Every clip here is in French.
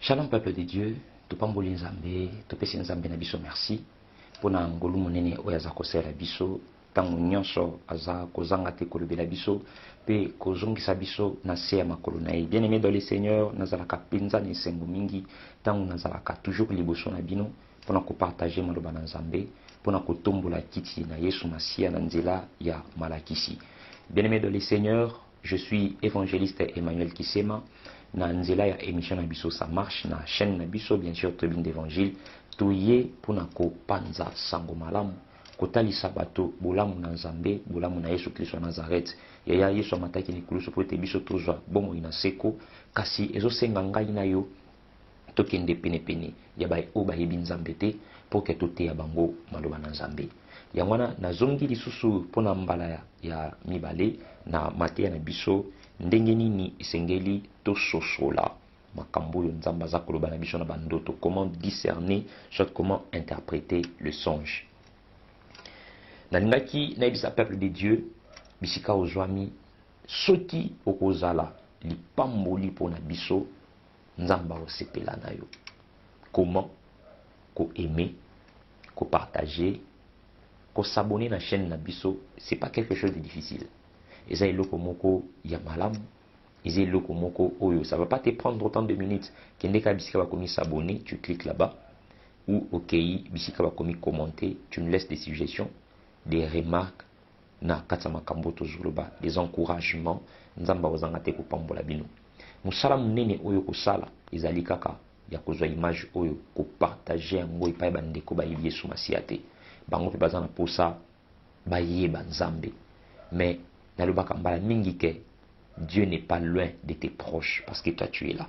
Shalom peuple de Dieu, tupamboli nzambe, tupesi nzambe na biso merci pona ngolu monene oyo aza kosala biso tango nyonso aza kozanga te kolobela biso pe kozongisa biso na se ya makolo na ye. Bien aimé dans le Seigneur, nazalaka penza na esengo mingi tango nazalaka toujours liboso na bino pona kopartager maloba na nzambe pona kotombola kiti na Yesu Masia na nzela ya malakisi. Bien aimé dans le Seigneur, je suis évangéliste Emmanuel Kisema. Na nzela ya émission na biso ça marche na chaîne na biso bien sûr tribune d'évangile toye pona ko panza sango malamu kotalisa bato bolamu na nzambe bolamu na Yesu Kristo na Nazareth ya Yesu amataki likulusu po ete biso tozwa bomo ina seko kasi ezosenga ngai na yo tokende pene ya bai o bayebi nzambe te po ke toteya bango maloba na nzambe ya mwana nazongi lisusu pona mbala ya mibale na mateya na biso ndenge nini esengeli tososola makambo oyo nzambe aza koloba na biso na bandoto, comment discerner soit comment interpréter le songe. Nalingaki nayebisa peuple de Dieu bisika ozwami soki okozala lipamboli mpona biso nzambe osepela na yo. Comment ko aimer, ko partager, ko s'abonner na chaîne na biso, c'est pas quelque chose de difficile. Eza eloko moko ya malamu, eza eloko moko oyo, ça va pas te prendre autant de minutes. Kendeka bisika bakomi s'abonner, tu cliques là-bas, ou ok, bisika bakomi commenter, tu me laisses des suggestions, des remarques, na katama kamboto zuluba, des encouragements, nzamba ozanga te ko pambola bino. Musala munene oyo ko sala, ezali kaka ya kozwa image oyo ko partager ngo ipa bandeko ba Yesu Masia te. Bango pe bazana posa ba yeba nzambe. Mais nalobaka mbala mingi ke Dieu n'est pas loin de tes proches parce que toi tu es là.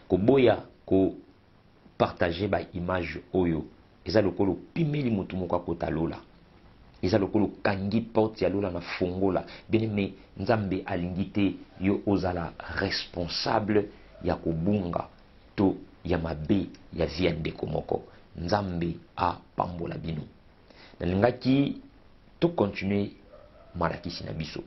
Ko boya ko partager ba image oyo eza lokolo pimeli mutu moko akota lola. Eza lokolo kangi porte ya lola na fongola. Bien aimé nzambe alingi te yo ozala responsable ya kobunga to ya mabe ya viande komoko. Nzambe a pambola bino. Nalingaki to continuer malakisi na biso.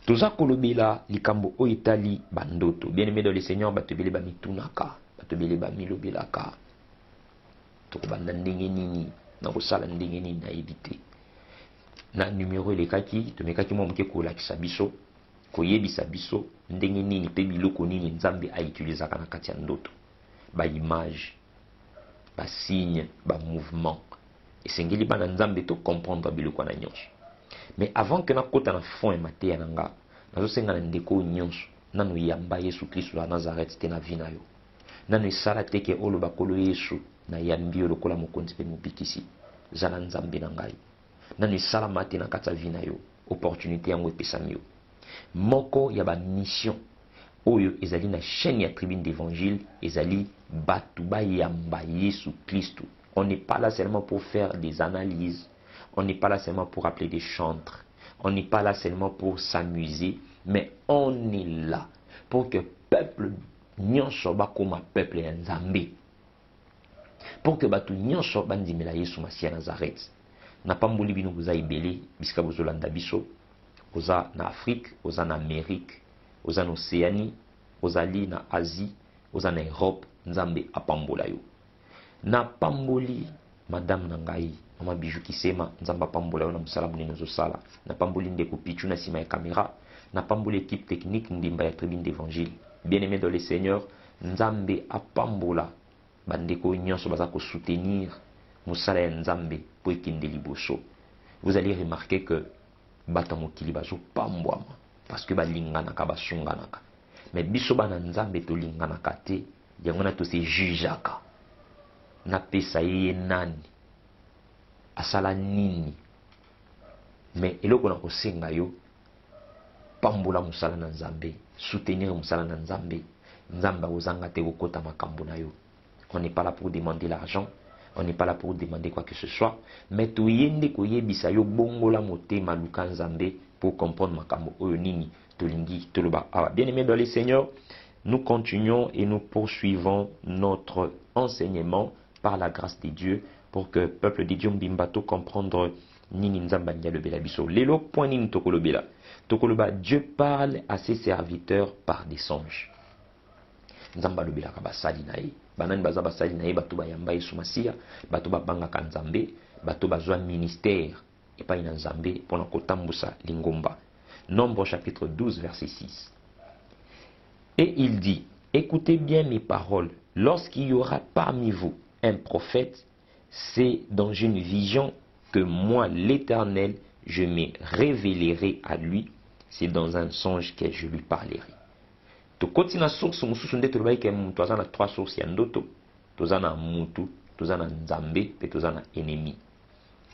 Toza kolobela likambo oyo etali bandoto. Bien aimé dans le Seigneur, batobele ba mitunaka, batobele ba milobelaka. Tokobanda ndenge nini na kosala ndenge nini na ebite. Na numéro elekaki, tomekaki mo moke kolakisa biso, koyebisa biso ndenge nini pe biloko nini nzambe a utilisaka na kati ya ndoto. Ba image, ba signe, ba mouvement. Esengeli bana nzambe to comprendre biloko na nyonso. Mais avant que na kota na fond et mateya nanga, nazo senga na ndeko nyonso, nanu yamba Yesu Kristo la Nazareth te na vina yo. Nanu esala teke olo bakolo Yesu na yambi yo lokola mokonzi pe mobikisi. Zala nzambe na ngai. Nanu esala mate na kata vina yo, opportunité yango epesami yo. Moko ya ba mission oyo ezali na chaîne ya tribune d'évangile, ezali batu ba yamba Yesu Kristo. On n'est pas là seulement pour faire des analyses. On n'est pas là seulement pour appeler des chantres. On n'est pas là seulement pour s'amuser. Mais on est là pour que peuple nyonso bakoma peuple ya nzambe. Pour que batu nyonso bandimela Yesu Masia Nazareth. Na pamboli bino boza ibele, bisika bozolanda biso. Oza na Afrique, oza na Amérique, oza na Océanie, ozali na Asie, oza na Europe, nzambe apambola yo. Na pamboli madame nangai mama Bijou Kisema nzamba pambola yo na musala munene zosala na pamboli ndeko pichu na sima ya kamera na pamboli équipe technique ndimba ya tribune d'évangile. Bien aimé dans le Seigneur, nzambe apambola bandeko nyonso baza ko soutenir musala ya nzambe po ekende liboso. Vous allez remarquer que bato mokili bazo pambwama parce que balinganaka basunganaka. Mais biso bana nzambe to linganaka te, yango na to se jugeaka. Na pesa ye nani asala nini. Mais eloko na kosenga yo pambola musala na nzambe, soutenir musala na nzambe. Nzambe ozanga te kokota makambo na yo. On n'est pas là pour demander l'argent, on n'est pas là pour demander quoi que ce soit, mais toyende koyebisa yo bongola motema luka nzambe pour comprendre makambo oyo nini tolingi toloba. Bien aimé dans le Seigneur, nous continuons et nous poursuivons notre enseignement par la grâce de Dieu pour que peuple de Dieu mbimbato comprendre nini nzamba le bela biso. Lelo point nini tokolobela. Tokoloba, Dieu parle à ses serviteurs par des songes. nzambe alobelaka basali na ye. Banani baza basali na ye, bato bayamba Yesu Masiya, bato babangaka nzambe, bato bazwa ministère epai na nzambe mpona kotambusa lingomba. Nombre chapitre 12 verset 6. Et il dit, écoutez bien mes paroles, lorsqu'il y aura parmi vous un prophète, c'est dans une vision que moi, l'Éternel, je me révélerai à lui, c'est dans un songe que je lui parlerai. Tokoti na source mususu nde tolobai ke mutu aza na trois sources ya ndoto, toza na mutu, toza na nzambe, pe toza na ennemi.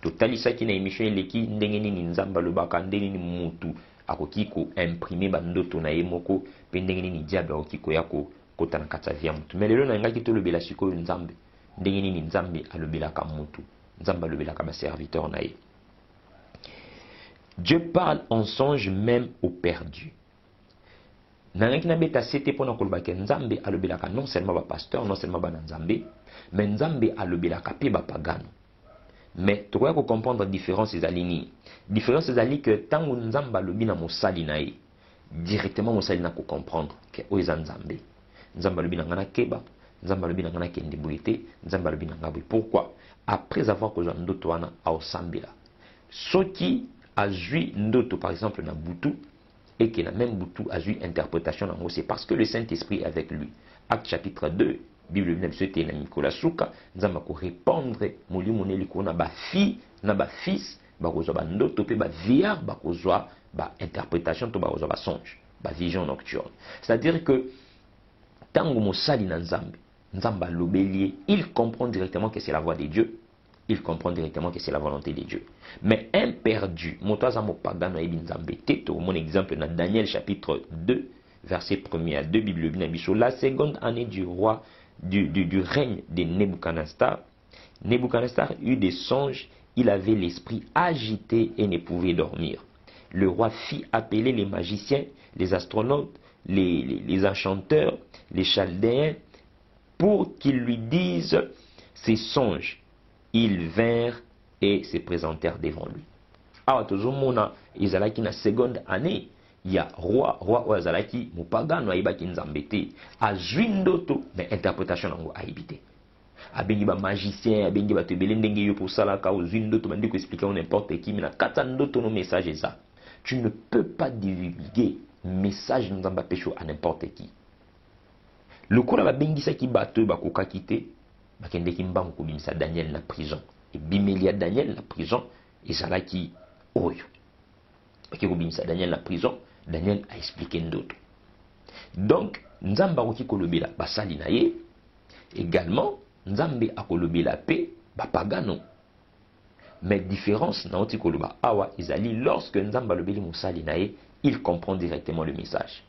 Totalisaki na émission eleki ndenge nini nzamba lobaka, ndenge nini mutu akoki ko imprimer ba ndoto na ye moko, pe ndenge nini diable akoki ko ya ko kota na kati ya via mutu. Mais lelo na ngaki tolobela sikoyo nzambe, ndenge nini nzambe alobelaka mutu, nzambe alobelaka ba serviteur na ye. Dieu parle en songe même aux perdus. Nangaki na beta sete pona kolobaka nzambe alobelaka non seulement ba pasteur, non seulement ba nzambe, mais nzambe alobelaka pe ba pagano. Mais tu dois comprendre la différence ezali ni. Différence ezali que tango nzamba lobi na mosali na ye, directement mosali na ko comprendre que o eza nzambe. Nzamba lobi na ngana keba, nzamba lobi na ngana kende boyete, nzamba lobi na ngabwe. Pourquoi? Après avoir kozwa ndoto wana aosambela. Soki azui ndoto par exemple na butu et que la même butu azui interprétation na ngo, c'est parce que le Saint-Esprit est avec lui. Acte chapitre 2 Bible na biso te na Nicolas Souka nzamba ko répondre molimo neli ko na ba fille na ba fils ba kozwa ba ndoto pe ba vieillard ba kozwa ba interprétation to ba kozwa ba songe ba vision nocturne. C'est-à-dire que tango mosali na nzambe nzamba lobelier, il comprend directement que c'est la voix de Dieu, il comprend directement que c'est la volonté de Dieu. Mais un perdu motaza mo pagano ebi nzambe teto. Mon exemple dans Daniel chapitre 2 verset 1er à 2 Bible na biso, la seconde année du roi du règne de Nebuchadnezzar. Nebuchadnezzar eut des songes, il avait l'esprit agité et ne pouvait dormir. Le roi fit appeler les magiciens, les astronautes, les enchanteurs, les chaldéens, pour qu'ils lui disent ses songes. Ils vinrent et se présentèrent devant lui. Alors, tozomona ezalaki na seconde année. Il y a roi Oazalaki, Mupagano Aibaki Nzambete, azui ndoto, mais interprétation nango aibite. Abengi ba magicien, abengi ba tebele ndenge yo pour salaka, ozui ndoto, mais ndeko expliquer n'importe qui, mais na kata ndoto no message ça. Tu ne peux pas divulguer message nzamba pecho à n'importe qui. Le coup la bengi sa ki bateau ba koka kite, ba kende ki mbangu kubimisa Daniel na prison. Et bimelia Daniel na prison, ezalaki oyo. Ba ki kubimisa Daniel na prison. Daniel a expliqué d'autres. Donc, Nzamba oki kolobela basali na ye, également, Nzambe a kolobela pe bapagano. Mais différence na oti koloba awa ezali lorsque Nzamba lobeli musali na ye, il comprend directement le message.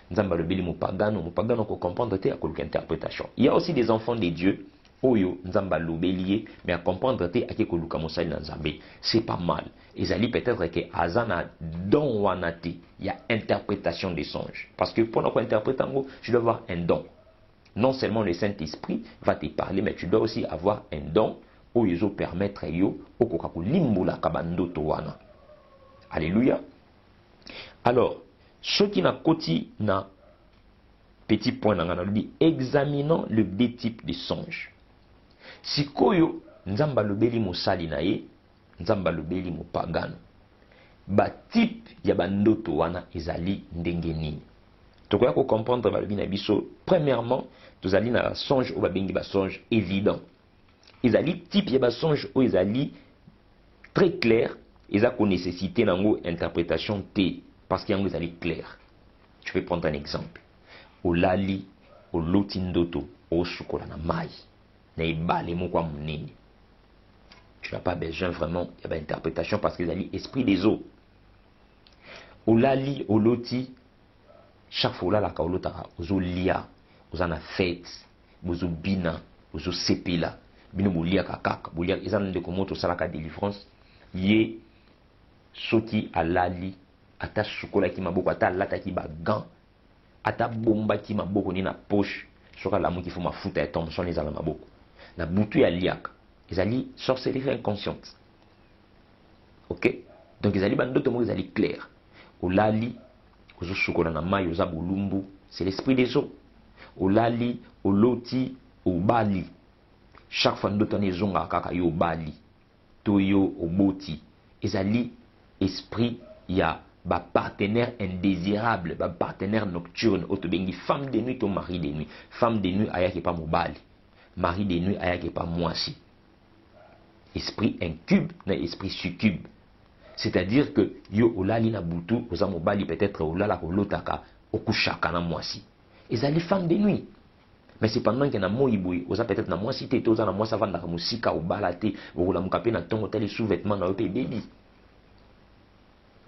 Nzamba lobeli mupagano ko comprendre te a kolok interprétation. Il y a aussi des enfants de Dieu oyo Nzamba lobeli mais à comprendre te ake koluka musali na Nzambe. C'est pas mal. Ezali peut-être que azana don wanati, il y a interprétation des songes. Parce que pour nous interpréter, tu dois avoir un don. Non seulement le Saint-Esprit va te parler, mais tu dois aussi avoir un don où ils vont permettre yo au kokaku limbula kabando towana. Alléluia. Alors, ce qui n'a koti na petit point dans dit examinons le deux types de songes. Sikoyo nzamba lobeli mosali na ye, nzamba lobeli mopagano. Ba type ya bandoto wana ezali ndenge nini. Tokoya ko comprendre balobi na biso, premièrement, tozali na songe ou babengi ba songe évident. Ezali type ya ba songe ou ezali très clair, eza ko nécessité nango interprétation T parce qu'il y a ezali clair. Je vais prendre un exemple. Olali, oloti ndoto, osukola na mai. Na ibale moko munene. Tu n'as pas besoin vraiment de l'interprétation parce qu'ils ont l'esprit des eaux. Olali, oloti, chaque fois là, quand olotara, ozo lia, ozo na fête, ozo bina, ozo sepila, bino bolia kakaka, bolia, ils ont de komoto salaka délivrance, yé, soti alali, ata sukola ki maboko, ata lata ki bagan, ata bomba ki maboko ni na poche, soka la mou ki fuma futa et tombe, son les ala maboko. Na butu ya liaka. Ils allaient sorcellerie inconsciente. Ok? Donc ils allaient bandoto mo ils allaient clair. Olali, ozo sukola na mai oza bulumbu, c'est l'esprit des eaux. olali oloti obali chaque fois ndoto na ezonga kaka yo obali to yo oboti ezali esprit ya ba partenaire indésirable, ba partenaire nocturne, otobengi femme de nuit ou mari de nuit. Femme de nuit ayaki pas mobali, mari de nuit ayaki pas moisi. Esprit incube na esprit succube. C'est-à-dire que yo olali na butu, oza mobali peut-être olala kolotaka okushaka na moisi. Ezali femme de nuit. Mais c'est pendant que na moiboui, oza peut-être na moisi te, oza na moisa vanda ka musika obalate, okola mukape na tongo tali sous-vêtements na ope baby.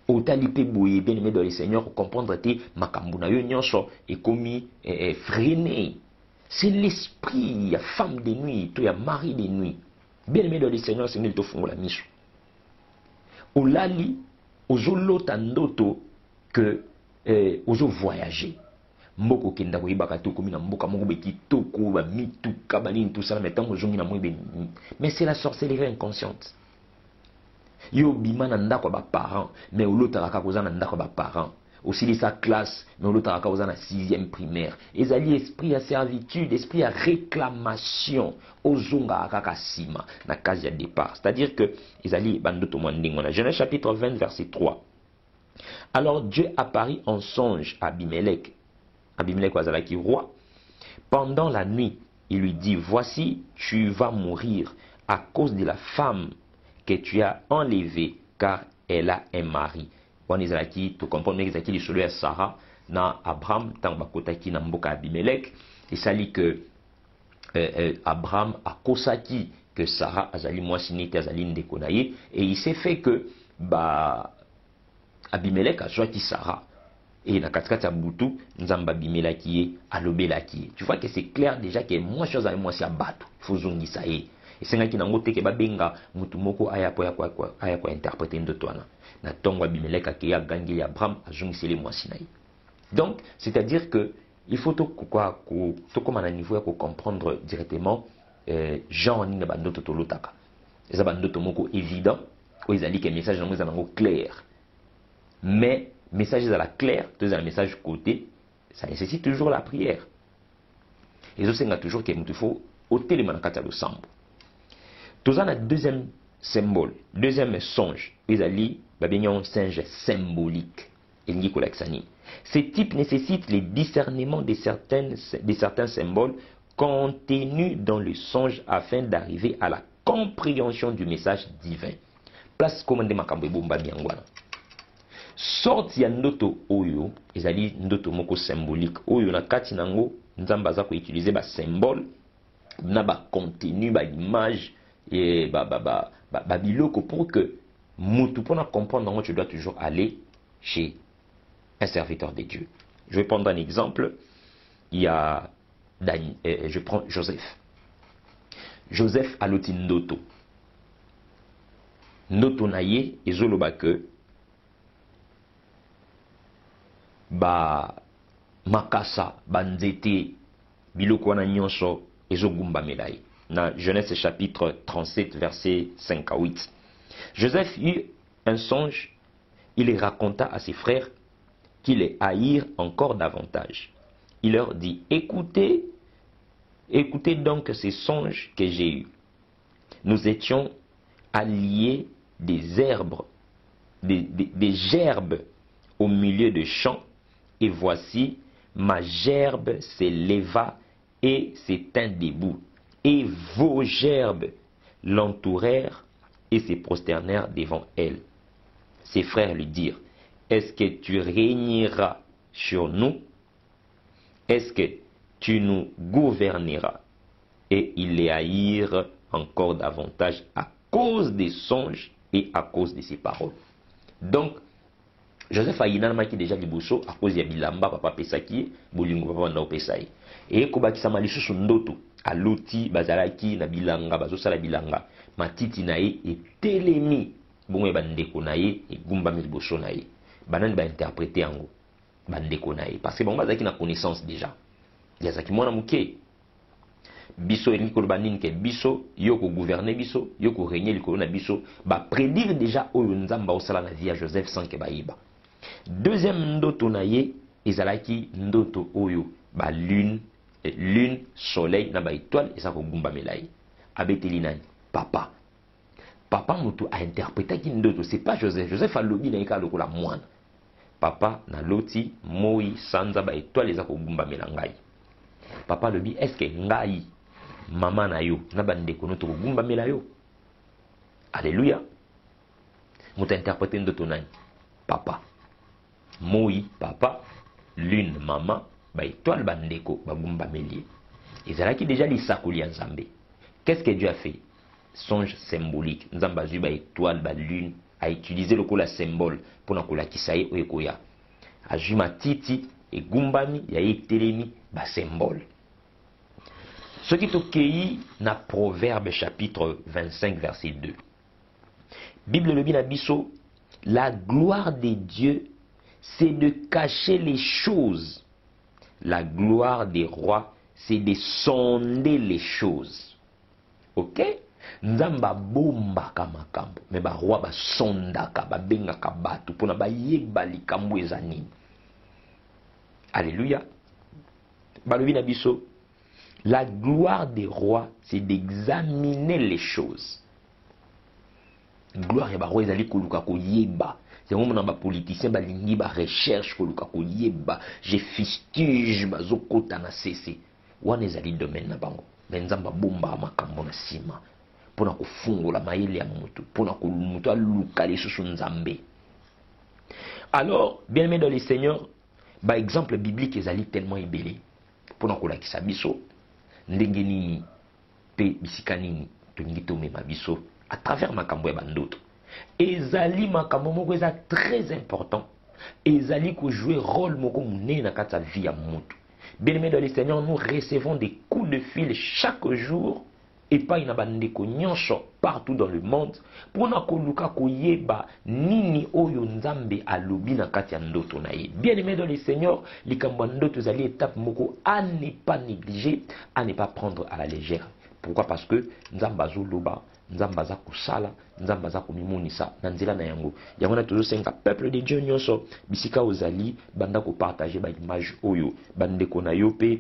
Otali pe boye bien aimé dans le Seigneur pour comprendre te makambu na yo nyonso et komi freiné. C'est l'esprit ya femme de nuit, to ya mari de nuit. Bien aimé dans le Seigneur, Seigneur to fungola miso. Olali ozolota ndoto que ozo voyager. Mboko kenda ko ibaka to komi na mboka moko beki toko ba mituka banini tout ça mais tant ozongi na moi mais c'est la sorcellerie inconsciente. Yo bima na ndako ba parents mais olotaka ka koza na ndako ba parents aussi de sa classe mais olotaka ka koza na 6e primaire ezali esprit ya servitude, esprit ya réclamation ozonga kaka sima na case ya départ, c'est-à-dire que ezali bandoto mwandingo na Genèse chapitre 20 verset 3. Alors Dieu apparut en songe à Abimelech. Abimelech wazalaki roi. Pendant la nuit, il lui dit: voici, tu vas mourir à cause de la femme que tu as enlevé car elle a un mari. On ezalaki to comprendre ezalaki li solo ya Sarah na Abraham tant bakotaki na mboka Abimelech et sali que Abraham a kosaki que Sarah azali mwasi neti azali ndeko na ye et il s'est fait que Abimelech a choisi Sarah et na katikati ya butu nzamba Abimeleki ye alobelaki ye. Tu vois que c'est clair déjà que moi chose avec moi c'est abato faut zongisa ye. Esengaki nango teke babenga mutu moko aya ko interpréter ndoto wana na tongo Abimeleki akeya gangi ya Abraham azongiseli mwasi na ye. Donc c'est-à-dire que il faut to comme à niveau pour comprendre directement genre ni na bandoto tolotaka. Eza bandoto moko évident o ezali que message nango ezango clair. Mais message à la claire, deux un message côté, ça nécessite toujours la prière. Et ça c'est toujours qu'il faut ôter les manakata de sambo. Tous un deuxième symbole, deuxième songe, ils allient babignon singe symbolique. Il dit ces types nécessitent le discernement de certains symboles contenus dans le songe afin d'arriver à la compréhension du message divin. Place commande makambo bomba miangwana. Sorti ya ndoto oyo ezali ndoto moko symbolique oyo na kati nango nzamba za ko utiliser ba symbole na ba contenu ba image et ba biloko pour que mutu pona comprendre nango tu dois toujours aller chez un serviteur de Dieu. Je vais prendre un exemple. Il y a je prends Joseph. Joseph a loti ndoto. Ndoto na ye ezoloba que makasa banzete biloko wana nyonso ezogumba melai na Genèse chapitre 37 verset 5 à 8. Joseph eut un songe, il les raconta à ses frères qui les haïrent encore davantage. Il leur dit: écoutez donc ces songes que j'ai eus. Nous étions alliés des herbes, des gerbes au milieu de champs. Et voici, ma gerbe s'éleva et s'éteint debout. Et vos gerbes l'entourèrent et se prosternèrent devant elle. Ses frères lui dirent: est-ce que tu régneras sur nous? Est-ce que tu nous gouverneras? Et ils les haïrent encore davantage à cause des songes et à cause de ses paroles. Donc, Joseph a inanamaki déjà liboso à cause ya bilamba papa pesaki bolingo papa na opesai et ko bakisama lisusu ndoto aloti bazalaki na bilanga bazosala bilanga matiti na ye etelemi bongo bandeko na ye egumba liboso na ye banani ba interpréter yango bandeko na ye parce que bongo bazaki na connaissance déjà yazaki mwana muke biso elingi koloba nini ke biso yo ko gouverner biso yo ko régner likolo na biso ba prédire déjà oyo nzamba osala na vie ya Joseph sans que bayiba. Deuxième ndoto na ye ezalaki ndoto oyo ba lune lune, soleil, na ba étoile, et ça ko gumba melai. Abeteli nani? Papa. Papa mutu a interprété qui ndoto, c'est pas Joseph. Joseph a lobi na ika lokola moine. Papa na loti moi sanza ba étoile eza ko gumba melangai. Papa lobi est-ce que ngai mama na yo na bandeko no to gumba mela yo? Alléluia. Mutu interprété ndoto nani? Papa. Moi papa, lune mama, ba étoile bandeko ba gumba melie. Ezalaki déjà lisakoli ya Nzambe. Qu'est-ce que Dieu a fait? Songe symbolique. Nzamba zui ba étoile, ba lune, a utilisé le kola symbole pour na kola kisaye oyekoya. A zui matiti et gumbami ya etelemi ba symbole. Ce qui tokei na Proverbe chapitre 25 verset 2. Bible le bina biso, la gloire de Dieu c'est de cacher les choses. La gloire des rois c'est de sonder les choses. Ok? Nzamba bomba kamakambo me ba roi ba sondaka ba bengaka batu pona ba yeba likambo eza nini. Alléluia. Balobi na biso, la gloire des rois c'est d'examiner les choses. Gloire ya ba roi ezali koluka ko yeba. C'est un moment ba politicien ba lingi ba recherche koluka ko yeba, je fustige bazokota na cc. Wana ezali domaine na bango. Mais nzamba bomba makambo na sima. Pona kufungola mayele ya mutu, pona kumutu aluka lisusu Nzambe. Alors, bien aimé dans les seigneurs, ba exemple biblique ezali tellement ebele. Pona kolakisa biso ndenge nini pe bisika nini tolingi tomema biso à travers makambo ya bandoto. Ezali makambo moko eza très important. Ezali ko jouer rôle moko munene na kati ya vie ya mutu. Bien aimé dans les seigneurs, nous recevons des coups de fil chaque jour et pas ina bandeko nyonso partout dans le monde pour na koluka koyeba nini oyo Nzambe alobi na kati ya ndoto na ye. Bien aimé dans les seigneurs, likambo ndoto zali étape moko à ne pas négliger, à ne pas prendre à la légère. Pourquoi? Parce que Nzamba zoloba, Nzamba za kusala, Nzamba za kumimonisa na nzela na yango. Yango na tozo senga peuple de Dieu nyonso bisika ozali banda ko partager ba image oyo bandeko na yo pe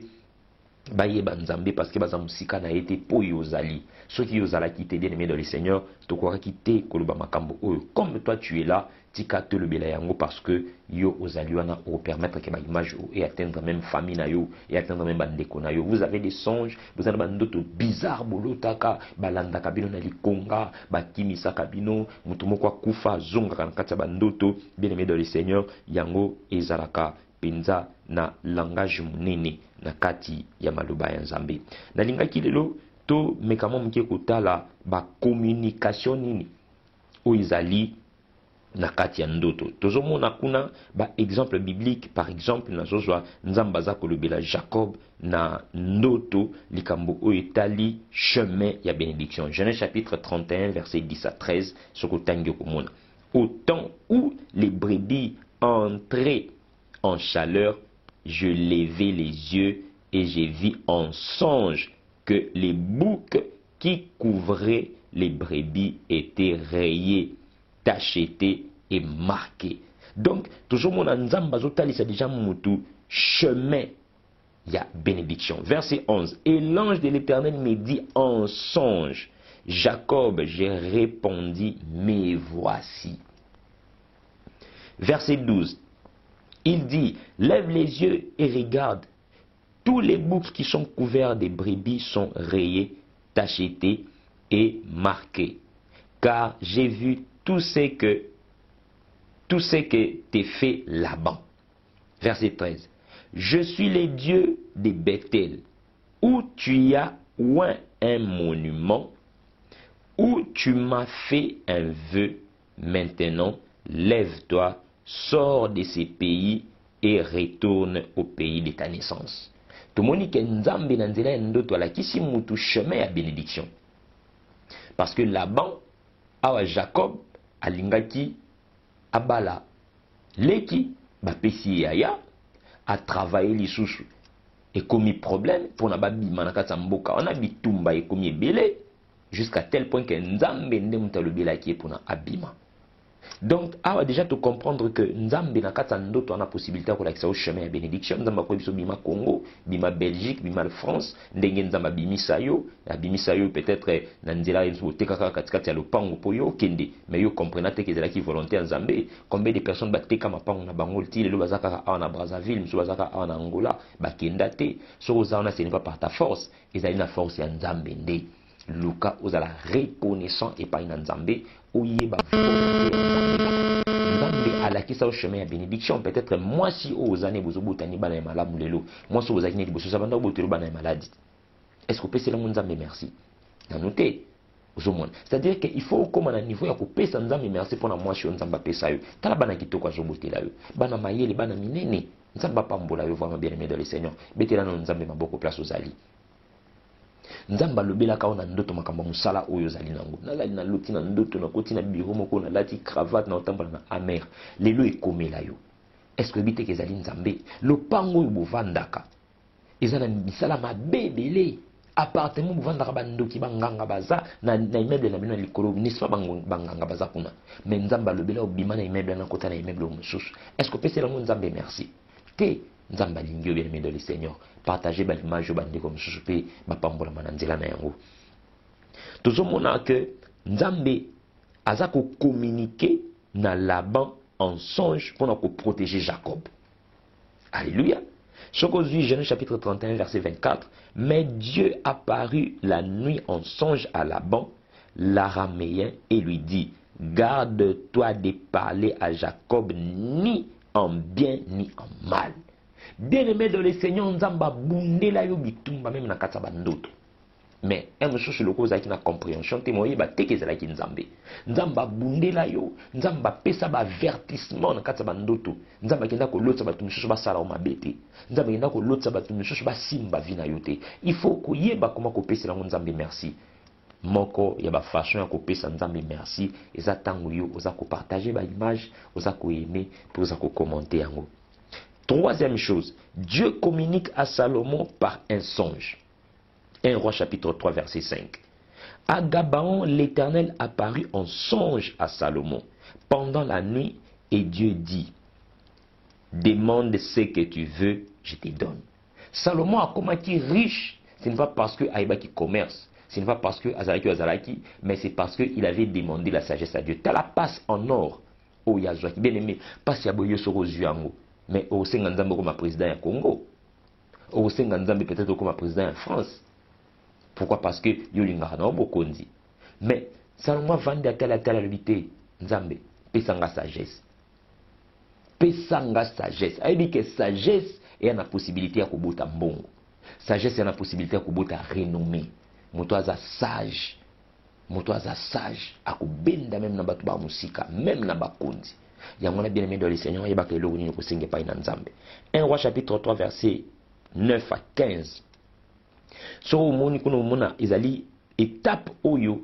bayeba Nzambe parce que baza musika na été po yozali. Ceux qui yozala qui bien aimé dans le Seigneur, to kwa kite koloba makambo oyo. Comme toi tu es là, tika te le bela yango parce que yo ozali wana o permettre que ba image et atteindre même famille na yo et atteindre même bandeko na yo. Vous avez des songes, vous avez bandoto bizarre bolotaka balanda kabino na likonga, bakimisa kabino, mutu moko kufa zonga kana kati ya bandoto. Bien aimé dans le Seigneur, yango ezalaka penza na langage munene na kati ya maloba ya Nzambe. Na lingaki lelo to mekamo mke kotala ba communication nini o izali na kati ya ndoto. Tozomona kuna ba exemple biblique, par exemple nazozwa Nzamba za kolobela Jacob na ndoto likambo o etali chemin ya bénédiction. Genèse chapitre 31 verset 10 à 13 soko tangi komona. Au temps où les brebis entraient en chaleur, je levai les yeux et j'ai vu en songe que les boucs qui couvraient les brebis étaient rayés, tachetés et marqués. Donc, toujours mon Nzamba zotali c'est déjà mutu chemin ya bénédiction. Verset 11. Et l'ange de l'Éternel me dit en songe, Jacob, j'ai répondu, mais voici. Verset 12. Il dit, lève les yeux et regarde. Tous les boucs qui sont couverts de brebis sont rayés, tachetés et marqués. Car j'ai vu tout ce que t'es fait Laban. Verset 13. Je suis le Dieu de Bethel, où tu as oint un monument, où tu m'as fait un vœu. Maintenant, lève-toi, sors de ces pays et retourne au pays de ta naissance. Tomoni ke Nzambe na nzela ya ndoto alakisi mutu chemin ya bénédiction. Parce que Laban, awa Jacob, alingaki abala leki, bapesi yaya, a travaillé lisusu. Et commis problème, pour na babi manakata mboka, on a bitumba et commis belé, jusqu'à tel point que Nzambe nde mutalobela ki pour na abima. Donc, awa déjà te comprendre que Nzambe na kata ndoto ana possibilité ko lakisa au chemin ya bénédiction. Nzamba ko biso bima Congo, bima Belgique, bima France, ndenge nzamba bimisa yo peut-être na nzela yeso tekaka katikati ya lopango po yo kende, mais yo comprenez te que ezala ki volonté Nzambe. Combien de personnes bateka mapango na bango ti lelo bazaka awa na Brazzaville, muso bazaka awa na Angola, bakenda te. So ozana ce n'est pas par ta force, ezali na force ya Nzambe nde. Luka ozala reconnaissant et pas na Nzambe, oyeba volonté Nzambe alakisa au chemin ya bénédiction. Peut-être moi si ozane bozobotani bana ya malamu lelo, moi si ozaki neti boso sabanda botelo bana ya maladie. Est-ce que pesa la Nzambe merci? Na noter c'est-à-dire qu'il faut comme à niveau ya kopesa Nzambe merci pour na moi si Nzamba pesa yo. Tala bana kitoko azobotela yo. Bana mayele bana minene. Nzamba pambola yo vraiment bien aimé dans le Seigneur. Betela na Nzambe maboko place ozali. Nzamba lobelaka ona ndoto makambo musala oyo zali nango. Nazali na loti na ndoto na koti na bureau moko na lati cravate na otambola na amer. Lelo ekomela yo. Est-ce que bite ke zali Nzambe? Lopango yo bovandaka. Ezana misala mabebele. Appartement bovandaka bandoki banganga baza na immeuble na bino likolo n'est-ce pas banganga baza kuna. Mais Nzamba lobela obima na immeuble na kota na immeuble mosusu. Est-ce que pese la Nzambe merci? Te Nzamba lingio bien aimé dans le Seigneur. Partagez ba image bande comme mosusu pe ba pambola mananzela na yango. Tozomona que Nzambe aza ko communiquer na Laban en songe pour nous protéger Jacob. Alléluia. Genèse chapitre 31 verset 24. Mais Dieu apparut la nuit en songe à Laban, l'araméen, et lui dit: garde-toi de parler à Jacob ni en bien ni en mal. Bien-aimé dans le Seigneur, Nzamba bundela yo bitumba même na kata bandoto. Mais un monsieur sur le cause qui na compréhension témoigner ba teke zala ki Nzambe. Nzamba bundela yo, Nzamba pesa ba avertissement na kata bandoto. Nzamba kenda ko lotsa ba tumisho ba sala o mabete. Nzamba kenda ko lotsa ba tumisho ba simba vina yote. Il faut ko yeba comment ko pesa la Nzambe merci. Moko ya ba façon ya ko pesa Nzambe merci, eza tango yo oza ko partager ba image, oza ko aimer, pour oza ko commenter yango. Troisième chose, Dieu communique à Salomon par un songe. 1 Roi chapitre 3 verset 5. À Gabaon, l'Éternel apparut en songe à Salomon pendant la nuit et Dieu dit: demande ce que tu veux, je te donne. Salomon a commencé riche, ce n'est pas parce que Aïba qui commerce, ce n'est pas parce que Azalaki, mais c'est parce qu'il avait demandé la sagesse à Dieu. T'as la passe en or, oh Yazouaki, bien aimé, passe ya boyo sur Ozuango, mais au Senganzambe comme président du Congo, au Senganzambe peut-être comme président en France. Pourquoi? Parce que Yolinga na bokondi. Mais Salomon vende à telle habité Nzambe, pesanga sagesse. Pesanga sagesse. Aïbi que sagesse est la possibilité à kobota mbongo. Sagesse est la possibilité à kobota renommée. Moto aza sage. Moto aza sage. Akobenda même na batu ba musika, même na bakondi. Yangona bien aimé dans le Seigneur, yeba ke lo ni ko senge pa ina Nzambe. 1 Roi chapitre 3 verset 9 à 15. So moni kuno mona ezali étape oyo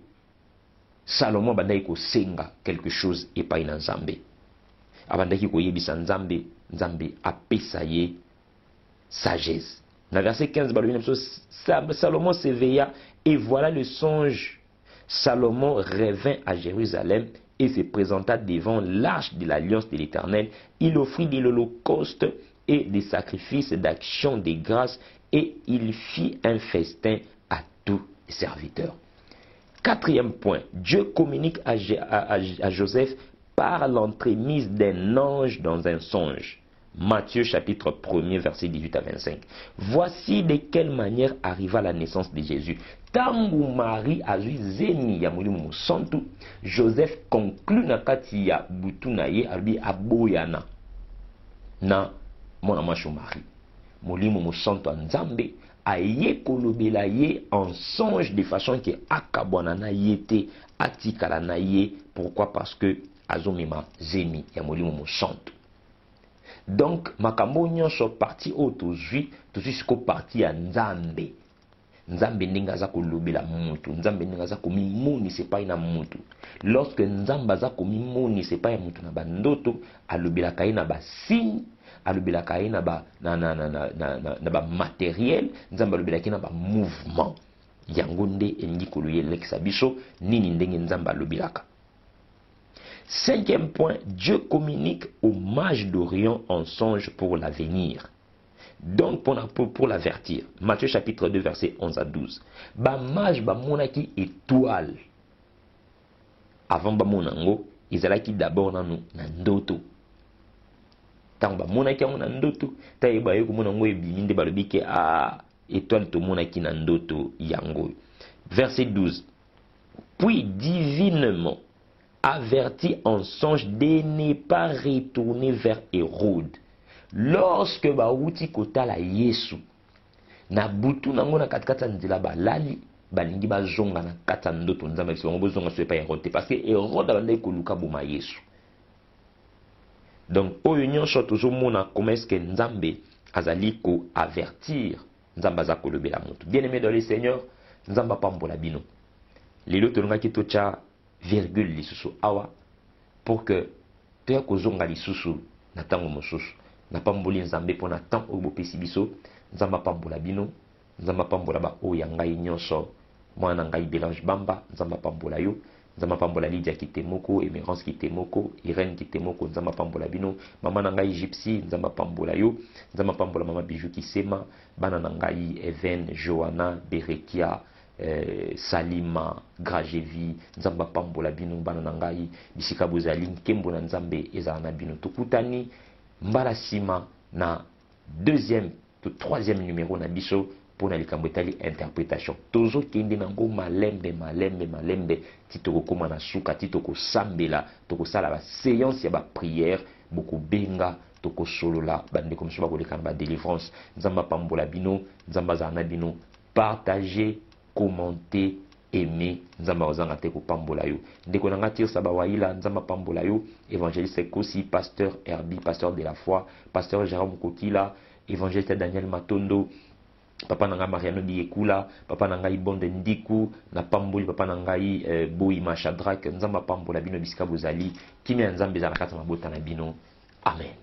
Salomon bandaki ko senga quelque chose et pas ina Nzambe. Abandaki ko yebisa Nzambe, Nzambe apesa ye sagesse. Na verset 15 Salomon s'éveilla et voilà le songe. Salomon revint à Jérusalem et se présenta devant l'arche de l'alliance de l'Éternel. Il offrit de l'holocauste et des sacrifices d'action de grâce et il fit un festin à tous les serviteurs. Quatrième point, Dieu communique à Joseph par l'entremise d'un ange dans un songe. Matthieu chapitre 1er verset 18 à 25. Voici de quelle manière arriva la naissance de Jésus. Tangu Marie azui zemi ya mulimu musantu, Joseph conclut na kati ya butu na ye albi aboyana na mwana mwasho Marie. Mulimu musantu Nzambe aye kolobela ye en songe de façon que akabwana na yete atikala na ye. Pourquoi? Parce que azomima zemi ya mulimu musantu. Donc makambo nyonso parti o tozwi siko parti ya Nzambe. Nzambe ndenge aza kolobela mutu, Nzambe ndenge aza komimoni sepai na mutu. Lorsque Nzambe aza komimoni sepai ya mutu na bandoto, alobelaka ye na basigne, alobelaka ye na ba matériel, Nzambe alobelaka ye na ba mouvement. Yango nde elingi koloyelekisa biso nini ndenge Nzambe alobelaka. Cinquième point, Dieu communique aux mages d'Orient en songe pour l'avenir. Donc, pour l'avertir. Matthieu chapitre 2, verset 11 à 12. Ba mage ba monaki étoile. Avant ba monango, ils allaient d'abord na ndoto. Tant ba monaki na ndoto, ta yeba yo monango ebiminde balobike étoile to monaki na ndoto yango. Verset 12. Puis divinement averti en songe de ne pas retourner vers Hérode. Lorsque bauti kotala Yesu na butu nango na katikata nzela balali balingi bazonga na kata ndoto nzambe kiso bozonga so pa Hérode parce que Hérode abandai koluka boma Yesu. Donc oyo nyonso tozomona comment est-ce que nzambe azali ko avertir nzambe azako lobela mutu. Bien-aimé dans le Seigneur, nzamba pambola bino. Lelo tolongaki tocha virgule lisusu awa pour que toya kozonga lisusu na tango mosusu na pamboli nzambe pona temps oyo bopesi biso nzamba pambola bino nzamba pambola ba oyo ya ngai nyonso mwana ngai Belange Bamba nzamba pambola yo nzamba pambola Lydia Kitemoko Emerance Kitemoko Irene Kitemoko nzamba pambola bino mama na ngai Gypsy nzamba pambola yo nzamba pambola mama Bijou Kisema bana na ngai Even Joanna Berekia Salima Grajevi nzamba pambola bino bana na ngai bisika bozali nkembo na nzambe ezala na bino tokutani mbala sima na deuxième to troisième numéro na biso pour na likambo etali interprétation tozo kende nango malembe titoko koma na suka titoko sambela toko sala ba séance ya ba prière boko benga toko solola bande comme ça ba koleka na ba délivrance nzamba pambola bino nzamba za na bino partager commenter aimer nzamba ozanga te ko pambola yo ndeko na ngati saba waila nzamba pambola yo évangéliste Kosi pasteur Herbie pasteur de la foi pasteur Jérôme Kokila évangéliste Daniel Matondo papa nanga Mariano Biekula papa nanga Ibonde Ndiku na pamboli papa nanga Boyi Machadrak nzamba pambola bino bisika bozali kimia nzambe za na kata mabota na bino amen.